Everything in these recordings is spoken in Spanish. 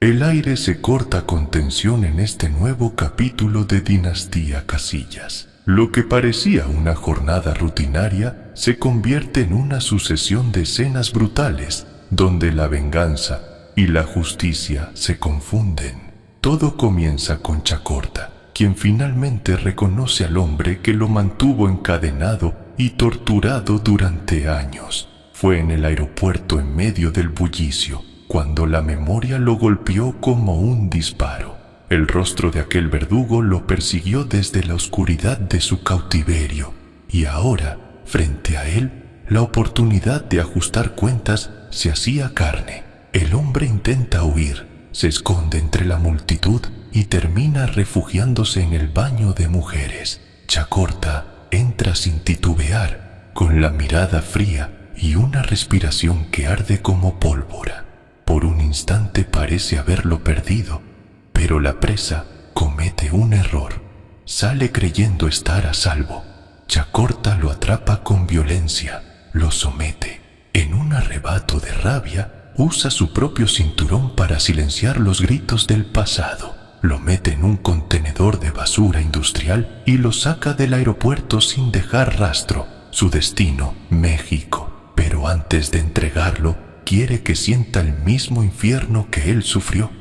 El aire se corta con tensión en este nuevo capítulo de Dinastía Casillas. Lo que parecía una jornada rutinaria se convierte en una sucesión de escenas brutales donde la venganza y la justicia se confunden. Todo comienza con Chacorta, quien finalmente reconoce al hombre que lo mantuvo encadenado y torturado durante años. Fue en el aeropuerto, en medio del bullicio, cuando la memoria lo golpeó como un disparo. El rostro de aquel verdugo lo persiguió desde la oscuridad de su cautiverio, y ahora, frente a él, la oportunidad de ajustar cuentas se hacía carne. El hombre intenta huir, se esconde entre la multitud y termina refugiándose en el baño de mujeres. Chacorta entra sin titubear, con la mirada fría y una respiración que arde como pólvora. Por un instante parece haberlo perdido, pero la presa comete un error. Sale creyendo estar a salvo. Chacorta lo atrapa con violencia, lo somete. En un arrebato de rabia, usa su propio cinturón para silenciar los gritos del pasado. Lo mete en un contenedor de basura industrial y lo saca del aeropuerto sin dejar rastro. Su destino, México. Pero antes de entregarlo, quiere que sienta el mismo infierno que él sufrió.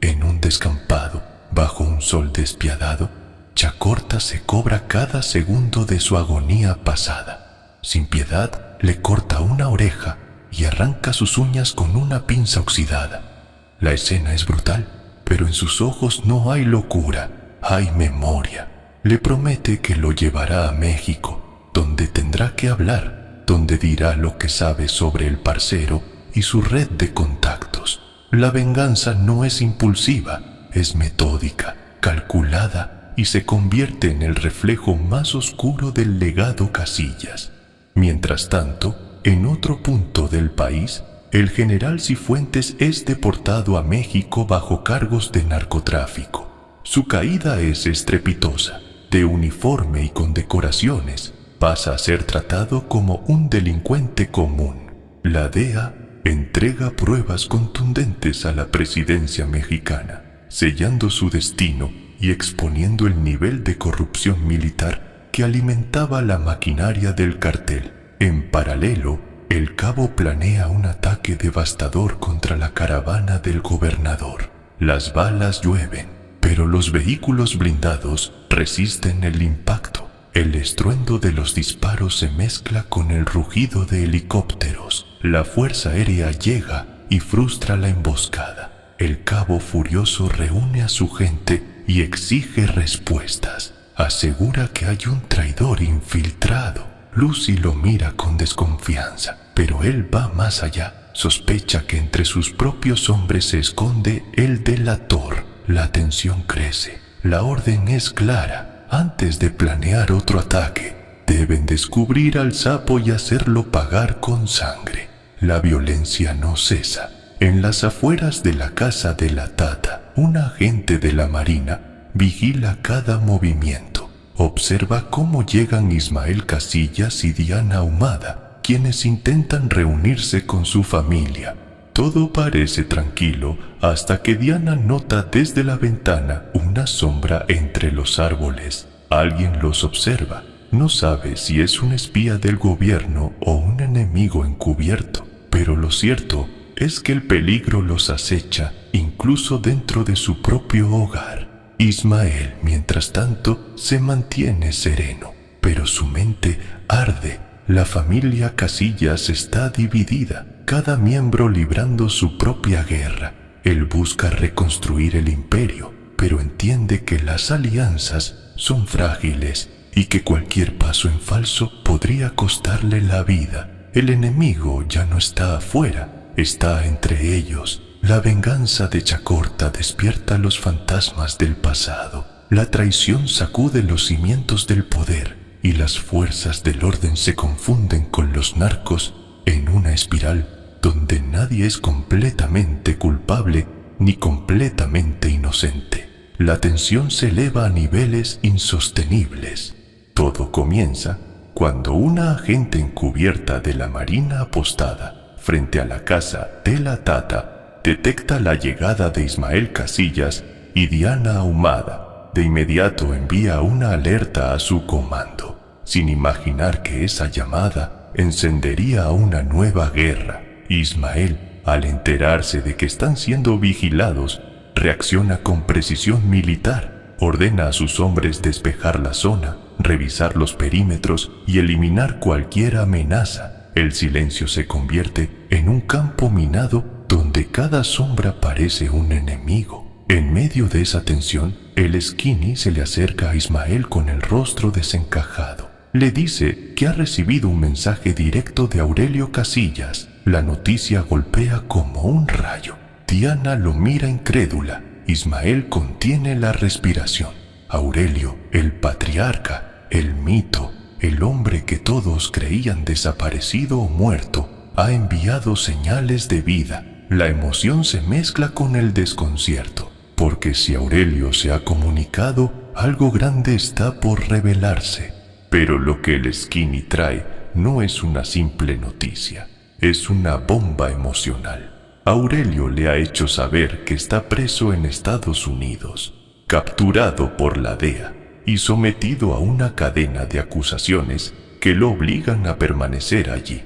En un descampado, bajo un sol despiadado, Chacorta se cobra cada segundo de su agonía pasada. Sin piedad, le corta una oreja y arranca sus uñas con una pinza oxidada. La escena es brutal, pero en sus ojos no hay locura, hay memoria. Le promete que lo llevará a México, donde tendrá que hablar, donde dirá lo que sabe sobre el parcero y su red de contactos. La venganza no es impulsiva, es metódica, calculada y se convierte en el reflejo más oscuro del legado Casillas. Mientras tanto, en otro punto del país, el general Cifuentes es deportado a México bajo cargos de narcotráfico. Su caída es estrepitosa. De uniforme y con decoraciones, pasa a ser tratado como un delincuente común. La DEA entrega pruebas contundentes a la presidencia mexicana, sellando su destino y exponiendo el nivel de corrupción militar que alimentaba la maquinaria del cartel. En paralelo, el cabo planea un ataque devastador contra la caravana del gobernador. Las balas llueven, pero los vehículos blindados resisten el impacto. El estruendo de los disparos se mezcla con el rugido de helicópteros. La fuerza aérea llega y frustra la emboscada. El cabo furioso reúne a su gente y exige respuestas. Asegura que hay un traidor infiltrado. Lucy lo mira con desconfianza, pero él va más allá. Sospecha que entre sus propios hombres se esconde el delator. La tensión crece. La orden es clara. Antes de planear otro ataque, deben descubrir al sapo y hacerlo pagar con sangre. La violencia no cesa. En las afueras de la casa de la Tata, un agente de la Marina vigila cada movimiento. Observa cómo llegan Ismael Casillas y Diana Ahumada, quienes intentan reunirse con su familia. Todo parece tranquilo hasta que Diana nota desde la ventana una sombra entre los árboles. Alguien los observa. No sabe si es un espía del gobierno o un enemigo encubierto, pero lo cierto es que el peligro los acecha incluso dentro de su propio hogar. Ismael, mientras tanto, se mantiene sereno, pero su mente arde. La familia Casillas está dividida, cada miembro librando su propia guerra. Él busca reconstruir el imperio, pero entiende que las alianzas son frágiles y que cualquier paso en falso podría costarle la vida. El enemigo ya no está afuera, está entre ellos. La venganza de Chacorta despierta los fantasmas del pasado. La traición sacude los cimientos del poder y las fuerzas del orden se confunden con los narcos en una espiral donde nadie es completamente culpable ni completamente inocente. La tensión se eleva a niveles insostenibles. Todo comienza cuando una agente encubierta de la Marina apostada frente a la casa de la Tata detecta la llegada de Ismael Casillas y Diana Ahumada. De inmediato envía una alerta a su comando, sin imaginar que esa llamada encendería una nueva guerra. Ismael, al enterarse de que están siendo vigilados, reacciona con precisión militar. Ordena a sus hombres despejar la zona, revisar los perímetros y eliminar cualquier amenaza. El silencio se convierte en un campo minado donde cada sombra parece un enemigo. En medio de esa tensión, el Skinny se le acerca a Ismael con el rostro desencajado. Le dice que ha recibido un mensaje directo de Aurelio Casillas. La noticia golpea como un rayo. Diana lo mira incrédula. Ismael contiene la respiración. Aurelio, el patriarca, el mito, el hombre que todos creían desaparecido o muerto, ha enviado señales de vida. La emoción se mezcla con el desconcierto, porque si Aurelio se ha comunicado, algo grande está por revelarse. Pero lo que el Skinny trae no es una simple noticia, es una bomba emocional. Aurelio le ha hecho saber que está preso en Estados Unidos, capturado por la DEA y sometido a una cadena de acusaciones que lo obligan a permanecer allí,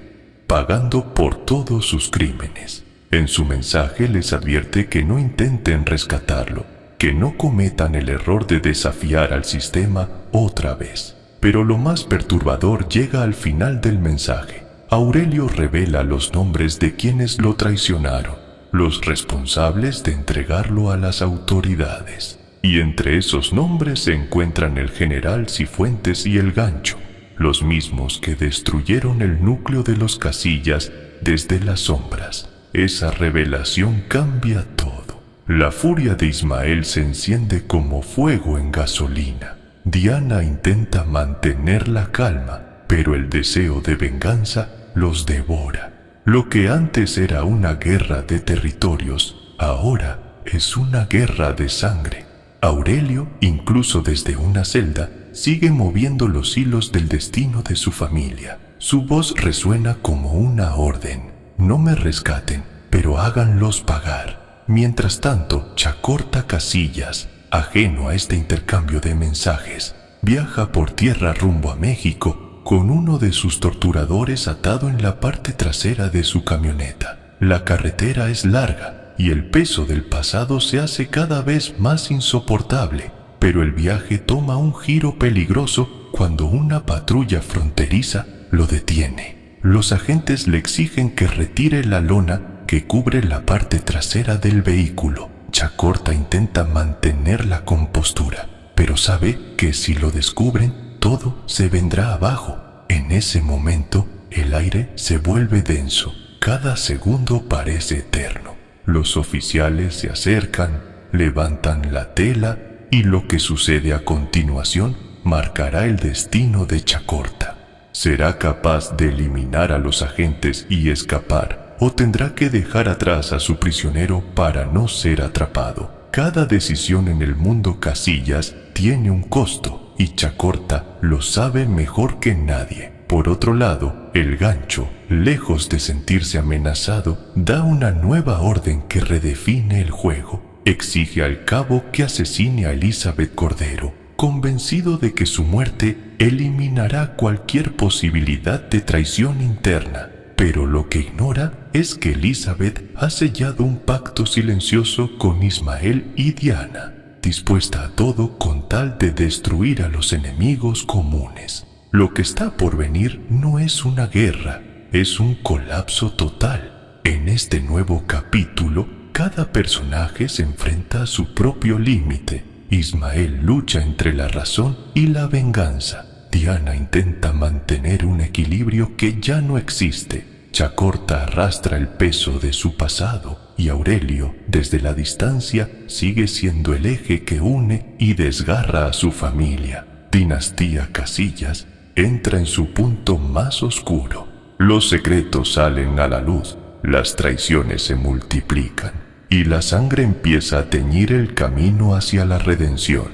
pagando por todos sus crímenes. En su mensaje les advierte que no intenten rescatarlo, que no cometan el error de desafiar al sistema otra vez. Pero lo más perturbador llega al final del mensaje. Aurelio revela los nombres de quienes lo traicionaron, los responsables de entregarlo a las autoridades. Y entre esos nombres se encuentran el general Cifuentes y el Gancho, los mismos que destruyeron el núcleo de los Casillas desde las sombras. Esa revelación cambia todo. La furia de Ismael se enciende como fuego en gasolina. Diana intenta mantener la calma, pero el deseo de venganza los devora. Lo que antes era una guerra de territorios, ahora es una guerra de sangre. Aurelio, incluso desde una celda, sigue moviendo los hilos del destino de su familia. Su voz resuena como una orden. No me rescaten, pero háganlos pagar. Mientras tanto, Chacorta Casillas, ajeno a este intercambio de mensajes, viaja por tierra rumbo a México con uno de sus torturadores atado en la parte trasera de su camioneta. La carretera es larga y el peso del pasado se hace cada vez más insoportable, pero el viaje toma un giro peligroso cuando una patrulla fronteriza lo detiene. Los agentes le exigen que retire la lona que cubre la parte trasera del vehículo. Chacorta intenta mantener la compostura, pero sabe que si lo descubren, todo se vendrá abajo. En ese momento, el aire se vuelve denso. Cada segundo parece eterno. Los oficiales se acercan, levantan la tela y lo que sucede a continuación marcará el destino de Chacorta. ¿Será capaz de eliminar a los agentes y escapar, o tendrá que dejar atrás a su prisionero para no ser atrapado? Cada decisión en el mundo Casillas tiene un costo y Chacorta lo sabe mejor que nadie. Por otro lado, el Gancho, lejos de sentirse amenazado, da una nueva orden que redefine el juego. Exige al cabo que asesine a Elizabeth Cordero, convencido de que su muerte eliminará cualquier posibilidad de traición interna. Pero lo que ignora es que Elizabeth ha sellado un pacto silencioso con Ismael y Diana, dispuesta a todo con tal de destruir a los enemigos comunes. Lo que está por venir no es una guerra, es un colapso total. En este nuevo capítulo, cada personaje se enfrenta a su propio límite. Ismael lucha entre la razón y la venganza. Diana intenta mantener un equilibrio que ya no existe. Chacorta arrastra el peso de su pasado y Aurelio, desde la distancia, sigue siendo el eje que une y desgarra a su familia. Dinastía Casillas entra en su punto más oscuro. Los secretos salen a la luz, las traiciones se multiplican y la sangre empieza a teñir el camino hacia la redención.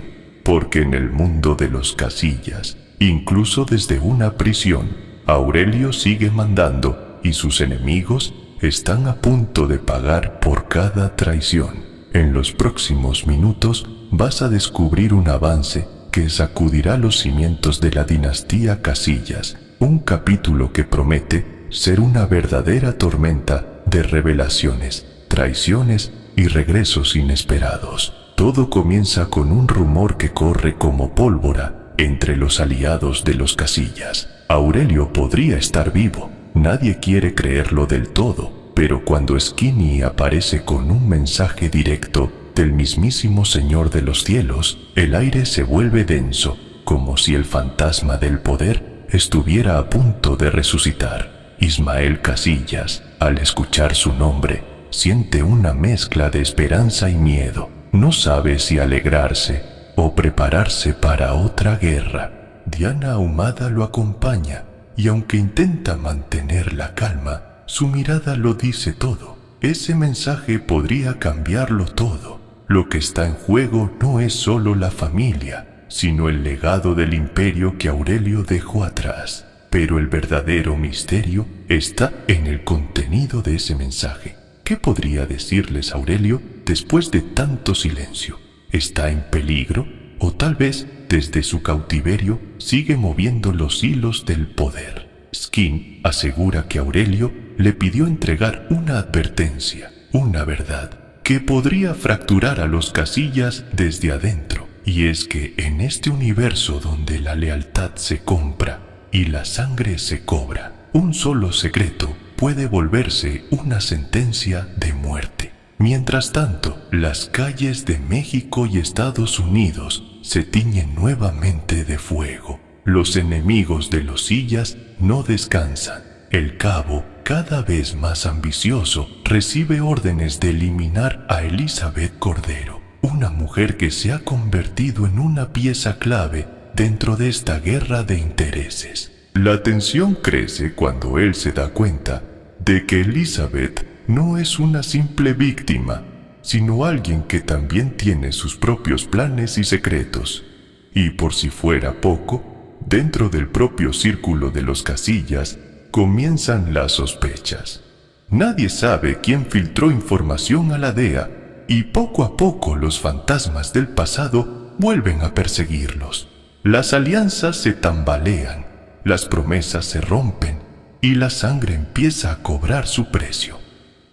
Porque en el mundo de los Casillas, incluso desde una prisión, Aurelio sigue mandando y sus enemigos están a punto de pagar por cada traición. En los próximos minutos vas a descubrir un avance que sacudirá los cimientos de la dinastía Casillas, un capítulo que promete ser una verdadera tormenta de revelaciones, traiciones y regresos inesperados. Todo comienza con un rumor que corre como pólvora entre los aliados de los Casillas. Aurelio podría estar vivo, nadie quiere creerlo del todo, pero cuando Skinny aparece con un mensaje directo del mismísimo Señor de los Cielos, el aire se vuelve denso, como si el fantasma del poder estuviera a punto de resucitar. Ismael Casillas, al escuchar su nombre, siente una mezcla de esperanza y miedo. No sabe si alegrarse o prepararse para otra guerra. Diana Ahumada lo acompaña, y aunque intenta mantener la calma, su mirada lo dice todo. Ese mensaje podría cambiarlo todo. Lo que está en juego no es solo la familia, sino el legado del imperio que Aurelio dejó atrás. Pero el verdadero misterio está en el contenido de ese mensaje. ¿Qué podría decirles Aurelio después de tanto silencio? ¿Está en peligro? ¿O tal vez desde su cautiverio sigue moviendo los hilos del poder? Skin asegura que Aurelio le pidió entregar una advertencia, una verdad, que podría fracturar a los Casillas desde adentro. Y es que en este universo donde la lealtad se compra y la sangre se cobra, un solo secreto puede volverse una sentencia de muerte. Mientras tanto, las calles de México y Estados Unidos se tiñen nuevamente de fuego. Los enemigos de los Sillas no descansan. El cabo, cada vez más ambicioso, recibe órdenes de eliminar a Elizabeth Cordero, una mujer que se ha convertido en una pieza clave dentro de esta guerra de intereses. La tensión crece cuando él se da cuenta de que Elizabeth no es una simple víctima, sino alguien que también tiene sus propios planes y secretos. Y por si fuera poco, dentro del propio círculo de los Casillas comienzan las sospechas. Nadie sabe quién filtró información a la DEA, y poco a poco los fantasmas del pasado vuelven a perseguirlos. Las alianzas se tambalean, las promesas se rompen y la sangre empieza a cobrar su precio.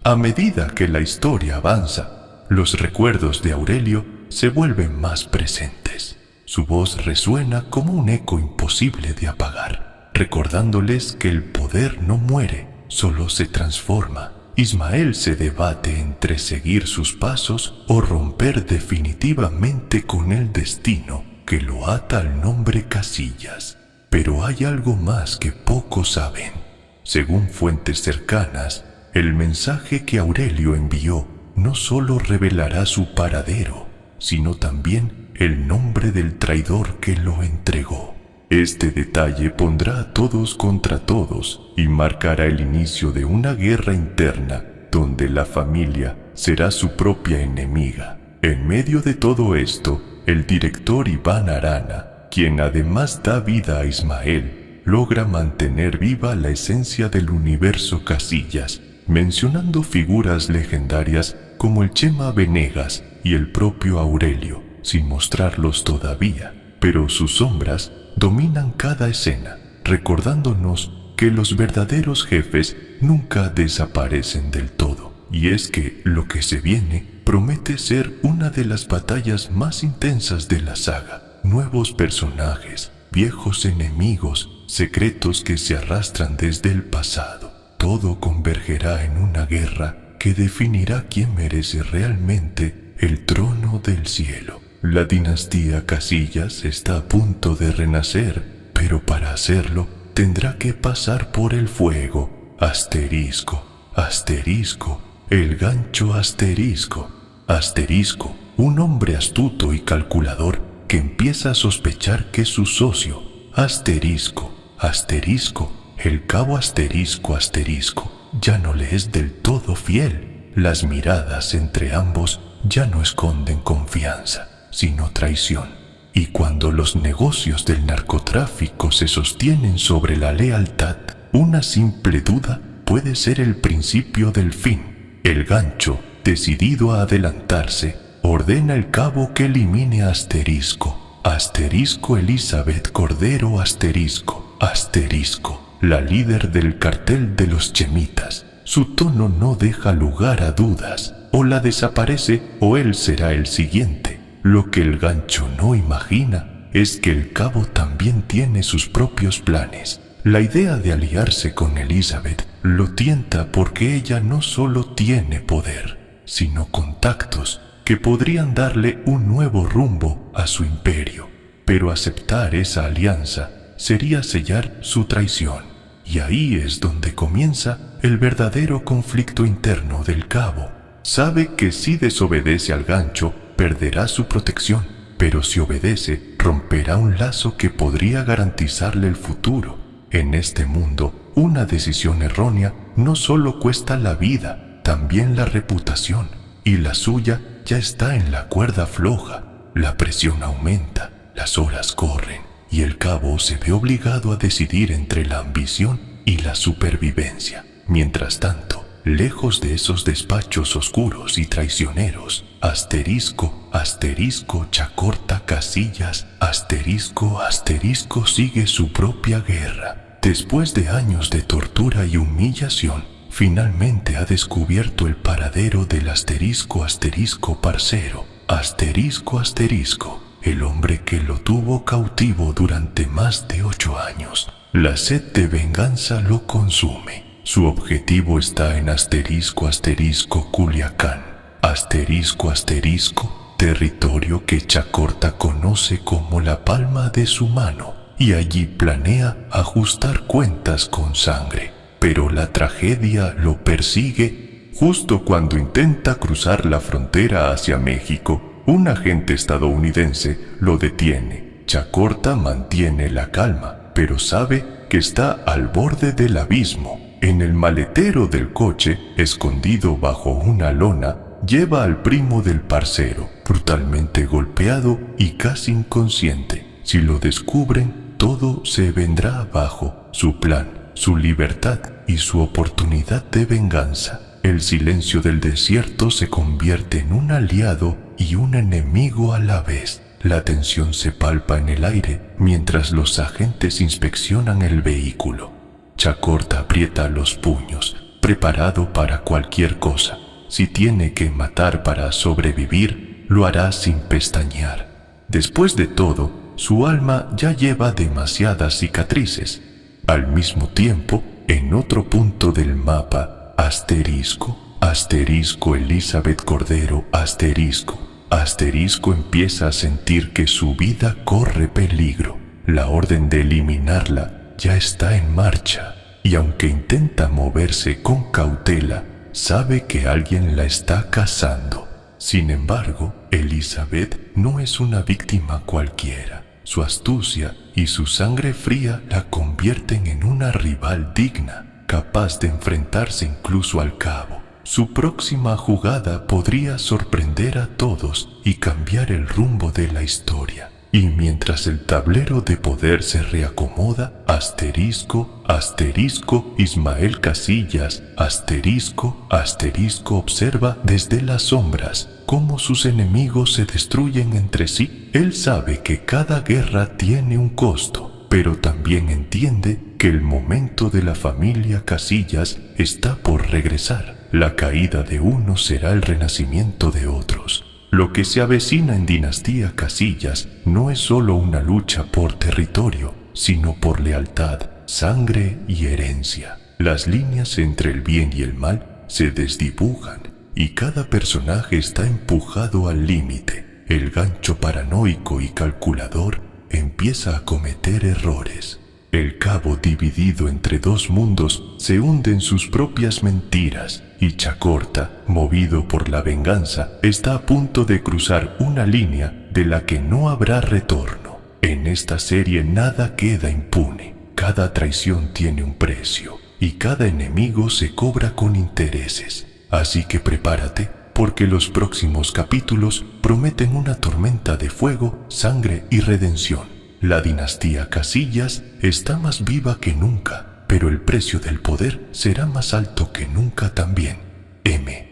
A medida que la historia avanza, los recuerdos de Aurelio se vuelven más presentes. Su voz resuena como un eco imposible de apagar, recordándoles que el poder no muere, solo se transforma. Ismael se debate entre seguir sus pasos o romper definitivamente con el destino que lo ata al nombre Casillas. Pero hay algo más que pocos saben. Según fuentes cercanas, el mensaje que Aurelio envió no solo revelará su paradero, sino también el nombre del traidor que lo entregó. Este detalle pondrá a todos contra todos y marcará el inicio de una guerra interna donde la familia será su propia enemiga. En medio de todo esto, el director Iván Arana, quien además da vida a Ismael, logra mantener viva la esencia del universo Casillas, mencionando figuras legendarias como el Chema Venegas y el propio Aurelio, sin mostrarlos todavía, pero sus sombras dominan cada escena, recordándonos que los verdaderos jefes nunca desaparecen del todo. Y es que lo que se viene promete ser una de las batallas más intensas de la saga. Nuevos personajes, viejos enemigos, secretos que se arrastran desde el pasado. Todo convergerá en una guerra que definirá quién merece realmente el trono del cielo. La dinastía Casillas está a punto de renacer, pero para hacerlo tendrá que pasar por el fuego. Asterisco, asterisco, el gancho asterisco. Asterisco, un hombre astuto y calculador que empieza a sospechar que su socio. Asterisco, asterisco, el cabo asterisco asterisco ya no le es del todo fiel. Las miradas entre ambos ya no esconden confianza, sino traición. Y cuando los negocios del narcotráfico se sostienen sobre la lealtad, una simple duda puede ser el principio del fin. El gancho, decidido a adelantarse, ordena el cabo que elimine a Asterisco. Asterisco Elizabeth Cordero Asterisco. Asterisco, la líder del cartel de los chemitas. Su tono no deja lugar a dudas. O la desaparece o él será el siguiente. Lo que el gancho no imagina es que el cabo también tiene sus propios planes. La idea de aliarse con Elizabeth lo tienta porque ella no solo tiene poder, sino contactos que podrían darle un nuevo rumbo a su imperio. Pero aceptar esa alianza sería sellar su traición. Y ahí es donde comienza el verdadero conflicto interno del cabo. Sabe que si desobedece al gancho, perderá su protección, pero si obedece, romperá un lazo que podría garantizarle el futuro. En este mundo, una decisión errónea no solo cuesta la vida, también la reputación, y la suya ya está en la cuerda floja. La presión aumenta, las horas corren, y el cabo se ve obligado a decidir entre la ambición y la supervivencia. Mientras tanto, lejos de esos despachos oscuros y traicioneros, Asterisco, Chacorta Casillas, Asterisco sigue su propia guerra. Después de años de tortura y humillación, finalmente ha descubierto el paradero del Asterisco parcero. Asterisco, el hombre que lo tuvo cautivo durante más de 8 años. La sed de venganza lo consume. Su objetivo está en Asterisco Culiacán. Asterisco, territorio que Chacorta conoce como la palma de su mano, y allí planea ajustar cuentas con Sangre. Pero la tragedia lo persigue. Justo cuando intenta cruzar la frontera hacia México, un agente estadounidense lo detiene. Chacorta mantiene la calma, pero sabe que está al borde del abismo. En el maletero del coche, escondido bajo una lona, lleva al primo del parcero, brutalmente golpeado y casi inconsciente. Si lo descubren, todo se vendrá abajo: su plan, su libertad y su oportunidad de venganza. El silencio del desierto se convierte en un aliado y un enemigo a la vez. La tensión se palpa en el aire mientras los agentes inspeccionan el vehículo. Chacorta aprieta los puños, preparado para cualquier cosa. Si tiene que matar para sobrevivir, lo hará sin pestañear. Después de todo, su alma ya lleva demasiadas cicatrices. Al mismo tiempo, en otro punto del mapa, Asterisco Elizabeth Cordero Asterisco empieza a sentir que su vida corre peligro. La orden de eliminarla ya está en marcha, y aunque intenta moverse con cautela, sabe que alguien la está cazando. Sin embargo, Elizabeth no es una víctima cualquiera. Su astucia y su sangre fría la convierten en una rival digna, capaz de enfrentarse incluso al cabo. Su próxima jugada podría sorprender a todos y cambiar el rumbo de la historia. Y mientras el tablero de poder se reacomoda, Asterisco, Ismael Casillas, Asterisco observa desde las sombras cómo sus enemigos se destruyen entre sí. Él sabe que cada guerra tiene un costo, pero también entiende que el momento de la familia Casillas está por regresar. La caída de unos será el renacimiento de otros. Lo que se avecina en Dinastía Casillas no es solo una lucha por territorio, sino por lealtad, sangre y herencia. Las líneas entre el bien y el mal se desdibujan y cada personaje está empujado al límite. El gancho paranoico y calculador empieza a cometer errores. El cabo, dividido entre dos mundos, se hunde en sus propias mentiras, y Chacorta, movido por la venganza, está a punto de cruzar una línea de la que no habrá retorno. En esta serie nada queda impune. Cada traición tiene un precio, y cada enemigo se cobra con intereses. Así que prepárate, porque los próximos capítulos prometen una tormenta de fuego, sangre y redención. La dinastía Casillas está más viva que nunca, pero el precio del poder será más alto que nunca también. M.